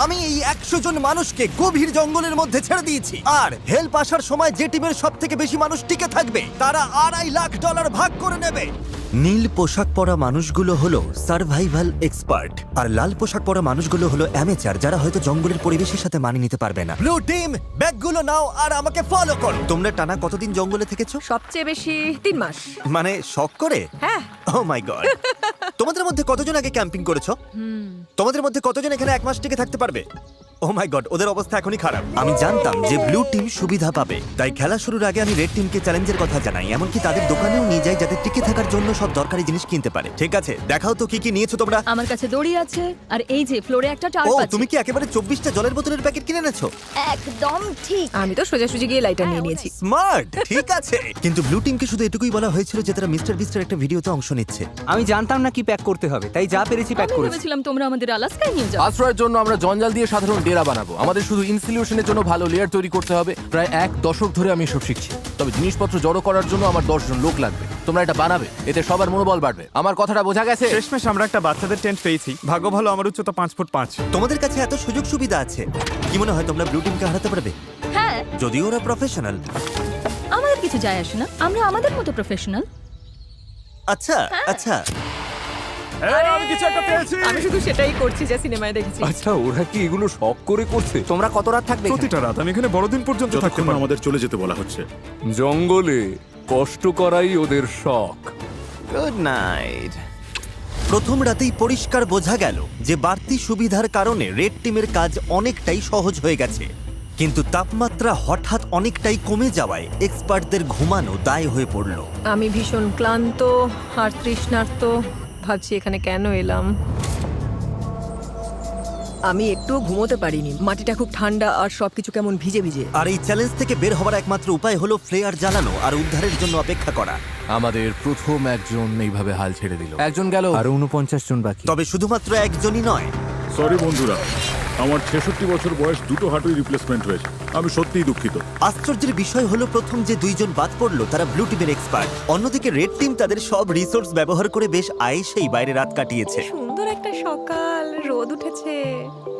আমি এই 100 জন মানুষকে গভীর জঙ্গলের মধ্যে ছেড়ে দিয়েছি, আর হেল্প আসার সময় যে টিমের সব থেকে বেশি মানুষ টিকে থাকবে তারা $2.5 লাখ ভাগ করে নেবে। নীল পোশাক পরা মানুষগুলো হলো সার্ভাইভাল এক্সপার্ট, আর লাল পোশাক পরা মানুষগুলো হলো অ্যামেচার, যারা হয়তো জঙ্গলের পরিবেশের সাথে মানিয়ে নিতে পারবে না। ব্লু টিম, ব্যাগগুলো নাও আর আমাকে ফলো করো। তোমরা টানা কতদিন জঙ্গলে থেকেছো? সবচেয়ে বেশি 3 মাস। মানে শখ করে? হ্যাঁ। ও মাই গড। তোমাদের মধ্যে কতজন আগে ক্যাম্পিং করেছো? তোমাদের মধ্যে কতজন এখানে 1 মাস টিকে থাকতে পারবে? ও মাই গড, ওদের অবস্থা এখনই খারাপ। আমি জানতাম যে ব্লু টিম সুবিধা পাবে, তাই খেলা শুরুর আগে আমি রেড টিমকে চ্যালেঞ্জের কথা জানাই, এমনকি তাদের দোকানেও নিয়ে যাই যাতে টিকে থাকার জন্য সব দরকারি জিনিস কিনতে পারে। ঠিক আছে, দেখাও তো কি কি নিয়েছো তোমরা। আমার কাছে দড়ি আছে আর এই যে ফ্লোরে একটা ও, টার্প আছে। তুমি কি একেবারে 24টা জলের বোতলের প্যাকেট কিনে এনেছো? একদম ঠিক। আমি তো সোজাসুজি গিয়ে লাইটার নিয়ে নিয়েছি। স্মার্ট, ঠিক আছে। কিন্তু ব্লু টিমকে শুধু এটুকুই বলা হয়েছিল যে তারা মিস্টার বিস্টের একটা ভিডিওতে অংশ নিচ্ছে। আমি জানতাম না কি প্যাক করতে হবে, তাই যা পেরেছি প্যাক আমি করেছি। ভেবেছিলাম তোমরা আমাদের আলাস্কায় নিয়ে যাও। আশ্রয়ের জন্য আমরা জঞ্জাল দিয়ে সাধারণ ডেরা বানাবো। আমাদের শুধু ইনসিলিউশনের জন্য ভালো লেয়ার তৈরি করতে হবে। প্রায় 1 দশক ধরে আমি এসব শিখছি, তবে জিনিসপত্র জড়ো করার জন্য আমার 10 জন লোক লাগবে। তোমরা এটা বানাবে, এতে সবার মনোবল বাড়বে। আমার কথাটা বোঝা গেছে? শেষমেশ আমরা একটা বাচ্চাদের টেন্ট পেয়েছি। ভাগ্য ভালো, আমার উচ্চতা 5 ফুট 5। তোমাদের কাছে এত সুযোগ সুবিধা আছে, কি মনে হয় তোমরা ব্লু টিমকে হারাতে পারবে? হ্যাঁ, যদিও ওরা প্রফেশনাল। আমাদের কিছু যায় আসে না, আমরা আমাদের মতো প্রফেশনাল। আচ্ছা আচ্ছা, আমি কিছু একটা পেয়েছি। আমি শুধু সেটাই করছি যা সিনেমায় দেখেছি। আচ্ছা, ওরা কি এগুলো শখ করে করছে? তোমরা কত রাত থাকবে এখানে? প্রতিটা রাত আমি এখানে বড়দিন পর্যন্ত থাকতে যতক্ষণ পারবো। আমাদের চলে যেতে বলা হচ্ছে। জঙ্গলে কষ্ট করাই ওদের শখ। Good night. প্রথম রাতেই পরিষ্কার বোঝা গেল যে বাড়তি সুবিধার কারণে রেড টিমের কাজ অনেকটাই সহজ হয়ে গেছে, কিন্তু তাপমাত্রা হঠাৎ অনেকটাই কমে যাওয়ায় এক্সপার্টদের ঘুমানো দায় হয়ে পড়ল। আমি ভীষণ ক্লান্ত আর তৃষ্ণার্ত, ভাবছি এখানে কেন এলাম। আমি একটুও ঘুমোতে পারিনি, মাটিটা খুব ঠান্ডা আর সবকিছু কেমন ভিজে ভিজে। আর এই চ্যালেঞ্জ থেকে বের হওয়ার একমাত্র উপায় হলো ফ্লেয়ার জ্বালানো আর উদ্ধারের জন্য অপেক্ষা করা। আমাদের প্রথম একজন এইভাবে হাল ছেড়ে দিল। একজন গেল। আরো 49 জন বাকি। তবে শুধুমাত্র একজনই নয়, সরি বন্ধুরা, আমার 66 বছর বয়স, দুটো হাঁটুই রিপ্লেসমেন্ট হয়েছে। আমি সত্যিই দুঃখিত। আশ্চর্যের বিষয় হলো প্রথম যে 2 জন বাদ পড়লো তারা ব্লু টিমের এক্সপার্ট। অন্যদিকে রেড টিম তাদের সব রিসোর্স ব্যবহার করে বেশ আয়েসেই বাইরে রাত কাটিয়েছে। সুন্দর একটা সকাল, রোদ উঠেছে।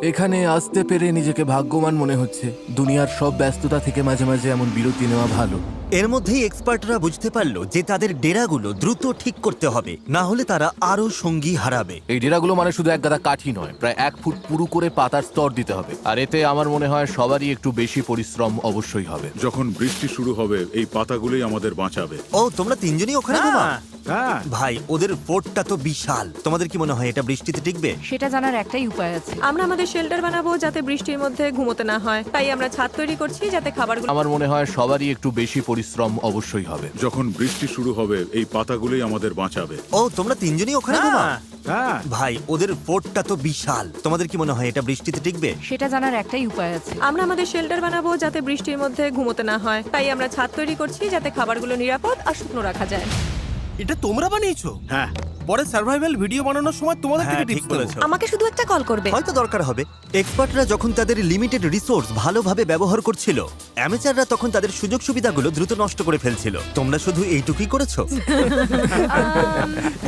এখানে আসতে পেরে নিজেকে ভাগ্যবান মনে হচ্ছে। দুনিয়ার সব ব্যস্ততা থেকে মাঝে মাঝে এমন বিরতি নেওয়া ভালো। এর মধ্যেই এক্সপার্টরা বুঝতে পারলো যে তাদের ডেরাগুলো দ্রুত ঠিক করতে হবে, না হলে তারা আরো সঙ্গী হারাবে। এই ডেরাগুলো মানে শুধু এক গাদা কাঠি নয়, প্রায় 1 ফুট পুরু করে পাতার স্তর দিতে হবে। আর এতে আমার মনে হয় সবারই একটু বেশি পরিশ্রম অবশ্যই হবে। যখন বৃষ্টি শুরু হবে এই পাতাগুলোই আমাদের বাঁচাবে। ও, তোমরা 3 জনই ওখানে ঘুমাও? ভাই, ওদের ফোর্টটা তো বিশাল। তোমাদের কি মনে হয় এটা বৃষ্টিতে টিকবে? সেটা জানার একটাই উপায় আছে। আমরা আমাদের শেল্টার বানাবো যাতে বৃষ্টির মধ্যে ঘুমোতে না হয়, তাই আমরা ছাদ তৈরি করছি যাতে খাবারগুলো। আমার মনে হয় সবারই একটু বেশি পরিশ্রম অবশ্যই হবে। যখন বৃষ্টি শুরু হবে এই পাতাগুলোই আমাদের বাঁচাবে। ও, তোমরা 3 জনই ওখানে ঘুমাও? ভাই, ওদের ফোর্টটা তো বিশাল। তোমাদের কি মনে হয় এটা বৃষ্টিতে টিকবে? সেটা জানার একটাই উপায় আছে। আমরা আমাদের শেল্টার বানাবো যাতে বৃষ্টির মধ্যে ঘুমোতে না হয়, তাই আমরা ছাদ তৈরি করছি যাতে খাবারগুলো নিরাপদ আর শুকনো রাখা যায়। এটা তোমরা বানিয়েছো? হ্যাঁ, পরে সার্ভাইভাল ভিডিও বানানোর সময় তোমাদের থেকে ঠিক টিপস বলেছো। আমাকে শুধু একটা কল করবে। হয়তো দরকার হবে। এক্সপার্টরা যখন তাদের লিমিটেড রিসোর্স ভালোভাবে ব্যবহার করছিল, অ্যামেচাররা তখন তাদের সুযোগ সুবিধাগুলো দ্রুত নষ্ট করে ফেলছিল। তোমরা শুধু এইটুকুই করেছো।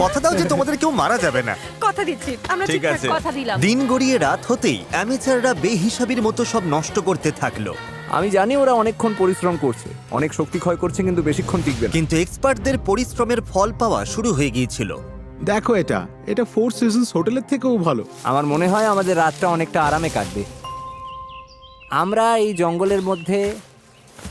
কথা দাও যে তোমাদের কেউ মারা যাবে না। কথা দিচ্ছি, আমরা ঠিক ঠিকঠাক আছে। কথা দিলাম। দিন গড়িয়ে রাত হতেই অ্যামেচাররা বেহিসাবির মতো সব নষ্ট করতে থাকলো, আমি জানি ওরা অনেকক্ষণ পরিশ্রম করছে, অনেক শক্তি ক্ষয় করছে, কিন্তু বেশিক্ষণ টিকবে না। কিন্তু এক্সপার্টদের পরিশ্রমের ফল পাওয়া শুরু হয়ে গিয়েছিল। দেখো, এটা 4 সিজনস হোটেলের থেকেও ভালো। আমার মনে হয় আমাদের রাতটা অনেকটা আরামে কাটবে। আমরা এই জঙ্গলের মধ্যে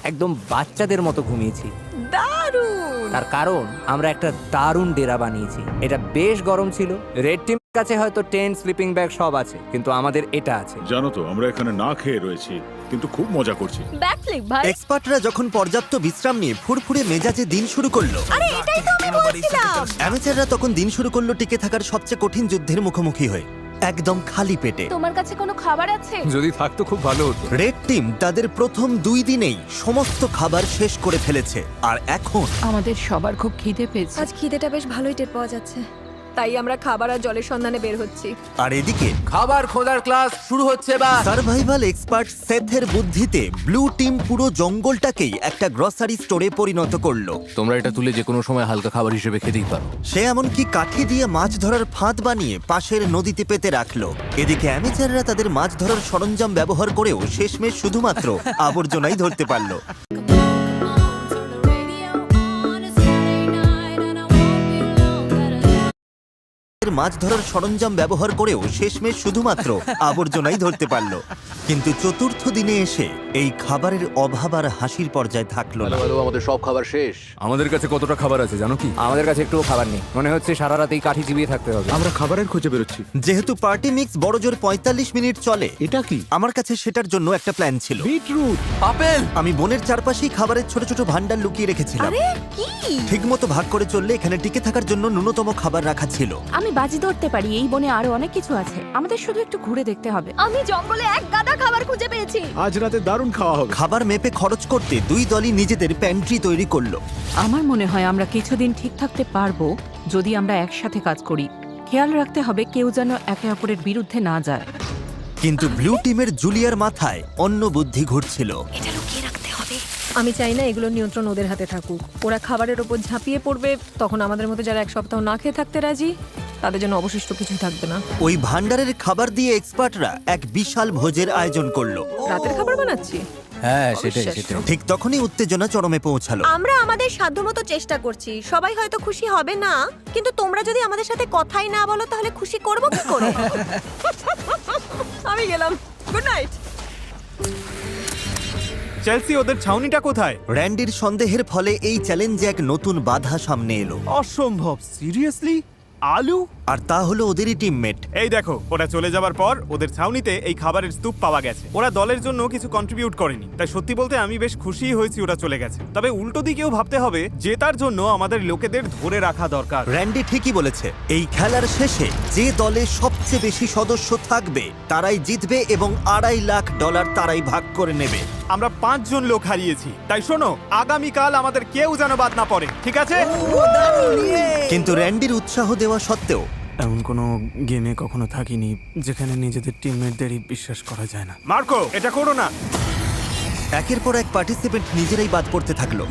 একদম বাচ্চাদের মতো ঘুমিয়েছি। দারুণ। তার কারণ আমরা একটা দারুণ ডেরা বানিয়েছি। এটা বেশ গরম ছিল। রেড টিমের কাছে হয়তো টেন্ট, স্লিপিং ব্যাগ সব আছে, কিন্তু আমাদের এটা আছে। জানো তো আমরা এখানে না খেয়ে রয়েছি, কিন্তু খুব মজা করছি। ব্যাকফ্লিপ ভাই। এক্সপার্টরা যখন পর্যাপ্ত বিশ্রাম নিয়ে ফুরফুরে মেজাজে দিন শুরু করলো, আরে এটাই তো আমি বলছিলাম। অ্যামেচাররা তখন দিন শুরু করলো টিকে থাকার সবচেয়ে কঠিন যুদ্ধের মুখোমুখি হয়ে, একদম খালি পেটে। তোমার কাছে কোনো খাবার আছে? যদি থাকতো খুব ভালো হতো। রেড টিম তাদের প্রথম 2 দিনেই সমস্ত খাবার শেষ করে ফেলেছে, আর এখন আমাদের সবার খুব খিদে পেয়েছে। আজ খিদেটা বেশ ভালোই টের পাওয়া যাচ্ছে। তাই আমরা খাবার আর জলের সন্ধানে বের হচ্ছি। আর এদিকে খাবার খোঁজার ক্লাস শুরু হচ্ছে বা সার্ভাইভাল এক্সপার্ট সেথের বুদ্ধিতে ব্লু টিম পুরো জঙ্গলটাকেই একটা গ্রসারি স্টোরে পরিণত করলো। তোমরা এটা তুলে যে কোনো সময় হালকা খাবার হিসেবে খেতেই পারো। সে এমনকি কাঠি দিয়ে মাছ ধরার ফাঁদ বানিয়ে পাশের নদীতে পেতে রাখলো। এদিকে অ্যামেচাররা তাদের মাছ ধরার সরঞ্জাম ব্যবহার করেও শেষমেশ শুধুমাত্র আবর্জনাই ধরতে পারলো। মাছ ধরার সরঞ্জাম ব্যবহার করেও শেষমেশ শুধুমাত্র আবর্জনাই ধরতে পারলো। কিন্তু চতুর্থ দিনে এসে এই খাবারের অভাব আর হাসির পর্যায়ে থাকলো না। হ্যালো, আমাদের সব খাবার শেষ। আমাদের কাছে কতটা খাবার আছে জানো কি? আমাদের কাছে একটুও খাবার নেই, মনে হচ্ছে সারা রাতেই কাঠি চিবিয়ে থাকতে হবে। আমরা খাবারের খোঁজে বেরোচ্ছি। যেহেতু পার্টি মিক্স বড়জোর 45 মিনিট চলে, এটা কি? আমার কাছে সেটার জন্য একটা প্ল্যান ছিল। বিটরুট। আপেল। আমি বনের চারপাশেই খাবারের ছোট ছোট ভান্ডার লুকিয়ে রেখেছিলাম। আরে কি? ঠিকমতো ভাগ করে চললে এখানে টিকে থাকার জন্য ন্যূনতম খাবার রাখা ছিল। আমি বাজি ধরতে পারি এই বনে আরো অনেক কিছু আছে, আমাদের শুধু একটু ঘুরে দেখতে হবে। আমি জঙ্গলে এক গাদা খাবার খুঁজে পেয়েছি। আজ রাতে দারুণ খাওয়া হবে। খাবার মেপে খরচ করতে দুই দলই নিজেদের প্যান্ট্রি তৈরি করলো। আমার মনে হয় আমরা কিছুদিন ঠিক থাকতে পারবো যদি আমরা একসাথে কাজ করি। খেয়াল রাখতে হবে কেউ যেন একে অপরের বিরুদ্ধে না যায়। কিন্তু ব্লু টিমের জুলিয়ার মাথায় অন্য বুদ্ধি ঘুরছিল। এটা লুকিয়ে রাখতে হবে। আমি চাই না এগুলোর নিয়ন্ত্রণ ওদের হাতে থাকুক। ওরা খাবারের ওপর ঝাঁপিয়ে পড়বে, তখন আমাদের মতো যারা এক সপ্তাহ না খেয়ে থাকতে রাজি তাদের জন্য অবশিষ্ট কিছুই থাকবে না। ওই ভান্ডারের খাবার দিয়ে এক্সপার্টরা এক বিশাল ভোজের আয়োজন করলো। রাতের খাবার বানাচ্ছি। হ্যাঁ, সেটাই অবিশ্বাস্য। সেটাই। ঠিক তখনই উত্তেজনা চরমে পৌঁছালো। আমরা আমাদের সাধ্যমতো চেষ্টা করছি। সবাই হয়তো খুশি হবে না, কিন্তু তোমরা যদি আমাদের সাথে কথাই না বলো তাহলে খুশি করব কি করে? আমি গেলাম, গুড নাইট। চেলসি, ওদের ছাউনিটা কোথায়? র্যান্ডির সন্দেহের ফলে এই চ্যালেঞ্জে এক নতুন বাধা সামনে এলো। অসম্ভব, সিরিয়াসলি? আলু? আর তা হলো ওদেরই টিমমেট। এই দেখো, ওরা চলে যাবার পর ওদের ছাউনিতে এই খাবারের স্তূপ পাওয়া গেছে। ওরা দলের জন্য কিছু কন্ট্রিবিউট করেনি, তাই সত্যি বলতে আমি বেশ খুশি হয়েছি ওরা চলে গেছে। তবে উল্টো দিকেও ভাবতে হবে, জেতার জন্য আমাদের লোকেদের ধরে রাখা দরকার। র্যান্ডি ঠিকই বলেছে। এই খেলার শেষে যে দলে সবচেয়ে বেশি সদস্য থাকবে তারাই জিতবে এবং $2.5 লাখ তারাই ভাগ করে নেবে। আমরা 5 জন লোক হারিয়েছি, তাই শোনো, আগামীকাল আমাদের কেউ যেন বাদ না পড়ে, ঠিক আছে? কিন্তু র্যান্ডির উৎসাহ দেওয়া সত্ত্বেও এমন কোনো গেমে কখনো থাকিনি যেখানে নিজেদের টিমমেটদেরই বিশ্বাস করা যায় না। মার্কো, এটা করো না। একের পর এক পার্টিসিপেন্ট নিজেরাই বাদ পড়তে থাকলো।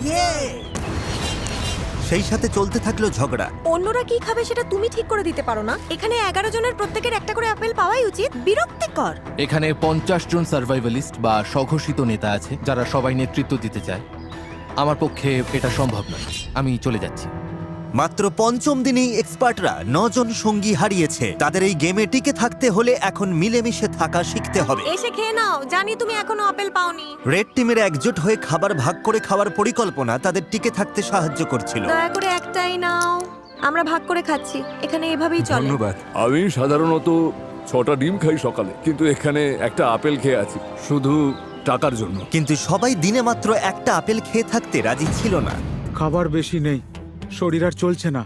সেই সাথে চলতে থাকলো ঝগড়া। অন্যরা কি খাবে সেটা তুমি ঠিক করে দিতে পারো না? এখানে 11 জনের প্রত্যেকের একটা করে আপেল পাওয়াই উচিত। বিরক্তিকর। এখানে 50 জন সার্ভাইভালিস্ট বা স্বঘোষিত নেতা আছে যারা সবাই নেতৃত্ব দিতে চায়। আমার পক্ষে এটা সম্ভব নয়, আমি চলে যাচ্ছি। মাত্র 5ম দিনেই এক্সপার্টরা 9 জন সঙ্গী হারিয়েছে। তাদের এই গেমে টিকে থাকতে হলে এখন মিলেমিশে থাকা শিখতে হবে। এসে খেয়ে নাও, জানি তুমি এখনো আপেল পাওনি। রেড টিমের একজোট হয়ে খাবার ভাগ করে খাওয়ার পরিকল্পনা তাদের টিকে থাকতে সাহায্য করছিল। দয়া করে একটাই নাও, আমরা ভাগ করে খাচ্ছি। এখানে এভাবেই চলে। ধন্যবাদ। আমি সাধারণত 6টা ডিম খাই সকালে, কিন্তু এখানে একটা আপেল খেয়ে আছি শুধু টাকার জন্য। কিন্তু সবাই দিনে মাত্র একটা আপেল খেয়ে থাকতে রাজি ছিল না। খাবার বেশি নেই, শরীর আর চলছে না।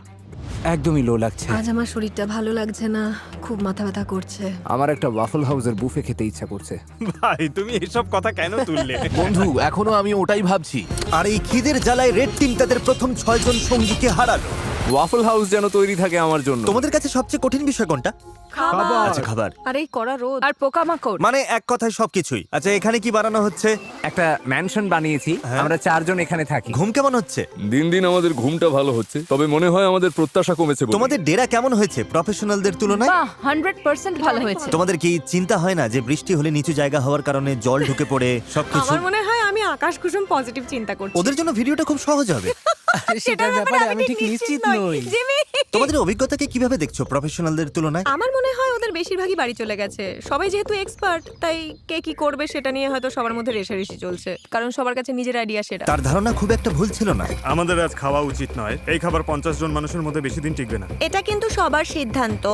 একদমই লো লাগছে। আজ আমার শরীরটা ভালো লাগছে না, খুব মাথা ব্যথা করছে। আমার একটা ওয়াফল হাউসের বুফে খেতে ইচ্ছা করছে। ভাই, তুমি এসব কথা কেন তুললে? বন্ধু, এখনো আমি ওটাই ভাবছি। আর এই খিদের জ্বালায় রেড টিম তাদের প্রথম 6 জন সঙ্গীকে হারালো। ওয়াফল হাউস যেন তৈরি থাকে আমার জন্য। তোমাদের কাছে সবচেয়ে কঠিন বিষয় কোনটা? খাবার। আচ্ছা, খাবার। আরে এই কড়া রোদ। আর পোকামাকড়। মানে এক কথায় সবকিছুই। আচ্ছা, এখানে কি বানানো হচ্ছে? একটা ম্যানশন বানিয়েছি, আমরা 4 জন এখানে থাকি। ঘুম কেমন হচ্ছে? দিন দিন আমাদের ঘুমটা ভালো হচ্ছে, তবে মনে হয় আমাদের প্রত্যাশা কমেছে বলে। তোমাদের ডেরা কেমন হয়েছে প্রফেশনালদের তুলনায়? বাহ, 100% ভালো হয়েছে। তোমাদের কি চিন্তা হয় না যে বৃষ্টি হলে নিচু জায়গা হওয়ার কারণে জল ঢুকে পড়ে সবকিছু? আমার মনে হয় আমি আকাশ কুসুম পজিটিভ চিন্তা করছি। ওদের জন্য ভিডিওটা খুব সহজ হবে। সেটার ব্যাপারে আমি ঠিক নিশ্চিত নই। জিমি, তোমাদের অভিজ্ঞতাকে কিভাবে দেখছো প্রফেশনালদের তুলনায়? আমার মনে হয় ওদের বেশিরভাগই বাড়ি চলে গেছে। সবাই যেহেতু এক্সপার্ট, তাই কে কি করবে সেটা নিয়ে হয়তো সবার মধ্যে রেষারেষি চলছে, কারণ সবার কাছে নিজের আইডিয়া সেটা। তার ধারণা খুব একটা ভুল ছিল না। আমাদের আজ খাওয়া উচিত নয়। এই খাবার 50 জন মানুষের মধ্যে বেশি দিন টিকবে না। এটা কিন্তু সবার সিদ্ধান্ত।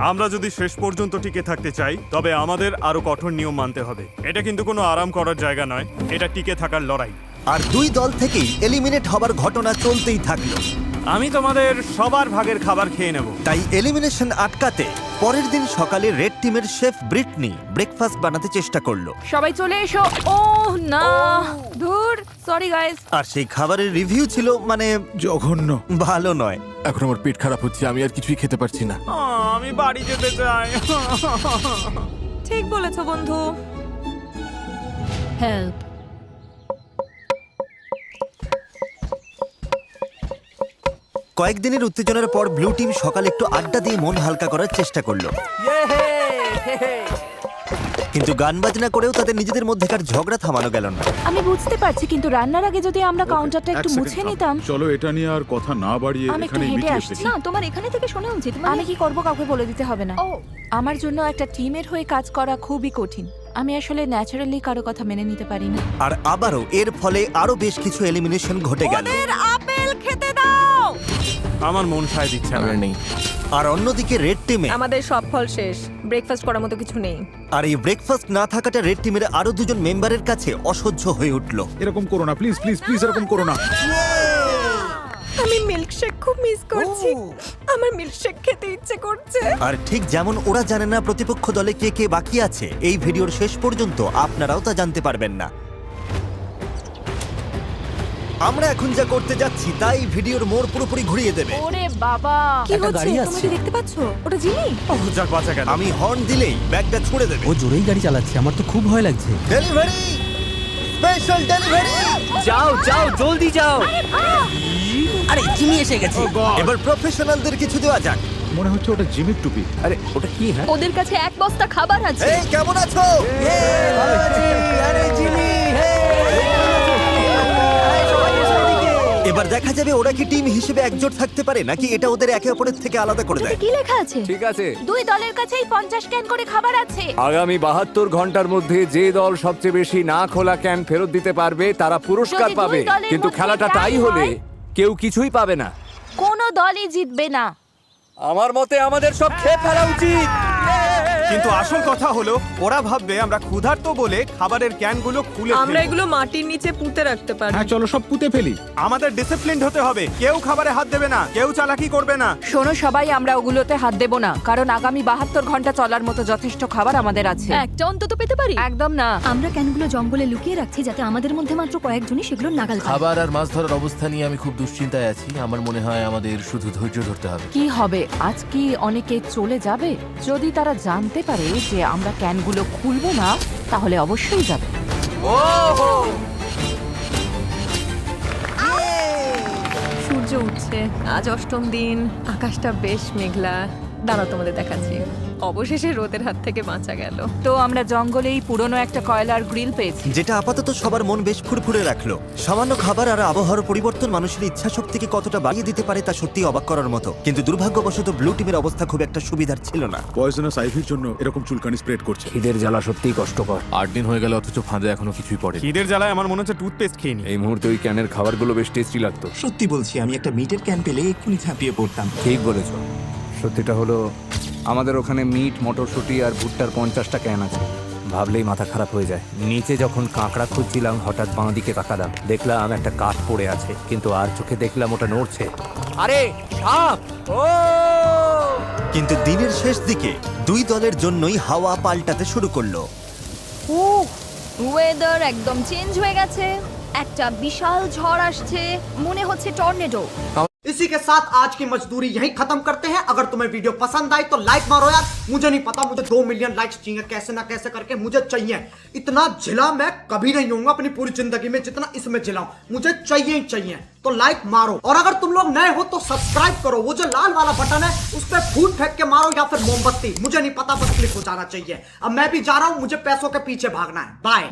আমরা যদি শেষ পর্যন্ত টিকে থাকতে চাই, তবে আমাদের আরো কঠোর নিয়ম মানতে হবে। এটা কিন্তু কোনো আরাম করার জায়গা নয়, এটা টিকে থাকার লড়াই। আর দুই দল থেকেই এলিমিনেট হবার ঘটনা চলতেই থাকলো। আমি তোমাদের সবার ভাগের খাবার খেয়ে নেব। তাই এলিমিনেশন আটকাতে পরের দিন সকালে রেড টিমের শেফ ব্রিটনি ব্রেকফাস্ট বানাতে চেষ্টা করলো। সবাই চলে এসো। ও না, ধুর, সরি গাইস। আর সেই খাবারের রিভিউ ছিল মানে জঘন্য। ভালো নয়। এখন আমার পেট খারাপ হচ্ছে, আমি আর কিছুই খেতে পারছি না। আমি বাড়ি যেতে চাই। ঠিক বলেছো বন্ধু। হেল্প। কয়েকদিনের উত্তেজনার পর ব্লু টিম সকালে একটু আড্ডা দিয়ে মন হালকা করার চেষ্টা করলো, কিন্তু গান বাজনা করেও তাদের নিজেদের মধ্যেকার ঝগড়া থামানো গেল না। আমি বুঝতে পারছি, কিন্তু রান্নার আগে যদি আমরা কাউন্টারটা একটু এক মুছে সেকেন্ড, নিতাম। চলো এটা নিয়ে আর কথা না বাড়িয়ে আমি একটু এখানে হেঁটে মিটিয়ে আসছি। ফেলি। না, তোমার এখানে থেকে শোনা উচিত। আমি কি করব কাউকে বলে দিতে হবে না। আমার জন্য একটা টিমের হয়ে কাজ করা খুবই কঠিন। আমি আসলে ন্যাচারালি কারো কথা মেনে নিতে পারি না। আর আবারও এর ফলে আরো বেশ কিছু এলিমিনেশন ঘটে গেল। আপেল খেতে দাও। আমার মন সায় দিচ্ছে না। আমার নেই। আর অন্যদিকে রেড টিমে আমাদের সব ফল শেষ, ব্রেকফাস্ট করার মতো কিছু নেই। আর এই ব্রেকফাস্ট না থাকাটা রেড টিমের আরো দুজন মেম্বারের কাছে অসহ্য হয়ে উঠলো। এরকম করো না প্লিজ প্লিজ প্লিজ, এরকম করো না। আমি মিল্কশেক খুব মিস করছি। আমার মিল্কশেক খেতে ইচ্ছে করছে। আর ঠিক যেমন ওরা জানে না প্রতিপক্ষ দলে কে কে বাকি আছে, এই ভিডিওর শেষ পর্যন্ত আপনারাও তা জানতে পারবেন না। আমরা এখন যা করতে যাচ্ছি তাই ভিডিওর মোড় পুরোপুরি ঘুরিয়ে দেবে। ওরে বাবা, কি হচ্ছে? তুমি কি দেখতে পাচ্ছ? ওটা জিমি। যাক বাঁচা গেল। আমি হর্ন দিলেই ব্যাগটা ছুঁড়ে দেবে। ও জোরেই গাড়ি চালাচ্ছে, আমার তো খুব ভয় লাগছে। Delivery, special delivery. যাও যাও, জলদি যাও। আরে জিমি এসে গেছে। Oh God! এবার প্রফেশনালদের কিছু দেওয়া যাক। মনে হচ্ছে ওটা জিমির টুপি। আরে ওটা কি? হ্যাঁ, ওদের কাছে এক বস্তা খাবার আছে। এই কেমন আছো? ভালো আছি। আরে জিমি, এবার দেখা যাবে ওরা কি টিম হিসেবে একজোট থাকতে পারে নাকি এটা ওদের একে অপরের থেকে আলাদা করে দেয়। কি লেখা আছে? ঠিক আছে। দুই দলের কাছেই 50 ক্যান করে খাবার আছে। আগামী 72 ঘন্টার মধ্যে যে দল সবচেয়ে বেশি না খোলা ক্যান ফেরত দিতে পারবে তারা পুরস্কার যদি দুই পাবে, দলের কিন্তু মধ্যে খেলাটা tie তাই হলে হয়- কেউ কিছুই পাবে না। কোনো দলই জিতবে না। আমার মতে আমাদের সব খেয়ে ফেলা উচিত। কিন্তু আসল কথা হলো ওরা ভাববে আমরা ক্ষুধার্ত বলে খাবারের ক্যানগুলো খুলে আমরা ফেলবো। এগুলো মাটির নিচে পুঁতে রাখতে পারি। হ্যাঁ চলো সব পুঁতে ফেলি। আমাদের ডিসিপ্লিনড হতে হবে। কেউ খাবারে হাত দেবে না, কেউ চালাকি করবে না। শোনো সবাই, আমরা ওগুলোতে হাত দেব না, কারণ আগামী 72 ঘন্টা চলার মতো যথেষ্ট খাবার আমাদের আছে। একটা অন্তত পেতে পারি। একদম না। আমরা ক্যানগুলো জঙ্গলে লুকিয়ে রাখছি যাতে আমাদের মধ্যে মাত্র কয়েকজনই সেগুলো নাগাল পায়। খাবার আর মাছ ধরার অবস্থা নিয়ে আমি খুব দুশ্চিন্তায় আছি। আমার মনে হয় আমাদের শুধু ধৈর্য ধরতে হবে। কি হবে, আজ কি অনেকে চলে যাবে? যদি তারা জানতে পারে যে আমরা ক্যানগুলো খুলবো না, তাহলে অবশ্যই যাবে। সূর্য উঠছে, আজ অষ্টম দিন, আকাশটা বেশ মেঘলা। দাঁড়াও তোমাদের দেখাচ্ছি। অবশেষে রোদের হাত থেকে বাঁচা গেল। তো আমরা জঙ্গলেই পুরনো একটা কয়লার গ্রিল পেয়েছি। যেটা আপাতত সবার মন বেশ ফুরফুরে রাখলো। সামান্য খাবার আর আবহাওয়ার পরিবর্তন মানুষের ইচ্ছা শক্তিকে কতটা বাড়িয়ে দিতে পারে তা সত্যি অবাক করার মতো। কিন্তু দুর্ভাগ্যবশত ব্লু টিমের অবস্থা খুব একটা সুবিধার ছিল না। পয়জনাস আইভির জন্য এরকম চুলকানি স্প্রেড করছে। খিদের জ্বালা সত্যিই কষ্টকর। 8 দিন হয়ে গেল অথচ ফাঁদে এখনো কিছুই পড়ে। খিদের জ্বালায় আমার মনে হচ্ছে টুথপেস্ট খেয়ে নি। এই মুহূর্তে ওই ক্যানের খাবারগুলো বেশ টেস্টি লাগতো। সত্যি বলছি, আমি একটা মিটের ক্যান পেলে এক্ষুনি ঝাঁপিয়ে পড়তাম। ঠিক বলেছো। সত্যিটা হলো আমাদের ওখানে মিট, মটরশুঁটি আর ভুট্টার 50টা ক্যান আছে। ভাবলেই মাথা খারাপ হয়ে যায়। নিচে যখন কাঁকড়া খুঁজছিলাম হঠাৎ বাঁ দিকে তাকালাম, দেখলাম একটা কাঠ পড়ে আছে, কিন্তু আর চোখে দেখলাম ওটা নড়ছে। আরে সাপ! ও! কিন্তু দিনের শেষ দিকে দুই দলের জন্যই হাওয়া পাল্টাতে শুরু করলো। ওয়েদার একদম চেঞ্জ হয়ে গেছে। একটা বিশাল ঝড় আসছে, মনে হচ্ছে টর্নেডো। इसी के साथ आज की मजदूरी यहीं खत्म करते हैं। अगर तुम्हें वीडियो पसंद आई तो लाइक मारो यार। मुझे नहीं पता, मुझे 2 मिलियन लाइक्स चाहिए, कैसे ना कैसे करके मुझे चाहिए। इतना झिला मैं कभी नहीं होऊंगा अपनी पूरी जिंदगी में जितना इसमें झिलाऊं। मुझे चाहिए ही चाहिए। तो लाइक मारो, और अगर तुम लोग नए हो तो सब्सक्राइब करो। वो जो लाल वाला बटन है उस पर फूट फेंक के मारो या फिर मोमबत्ती, मुझे नहीं पता, बस क्लिक हो जाना चाहिए। अब मैं भी जा रहा हूं, मुझे पैसों के पीछे भागना है। बाय।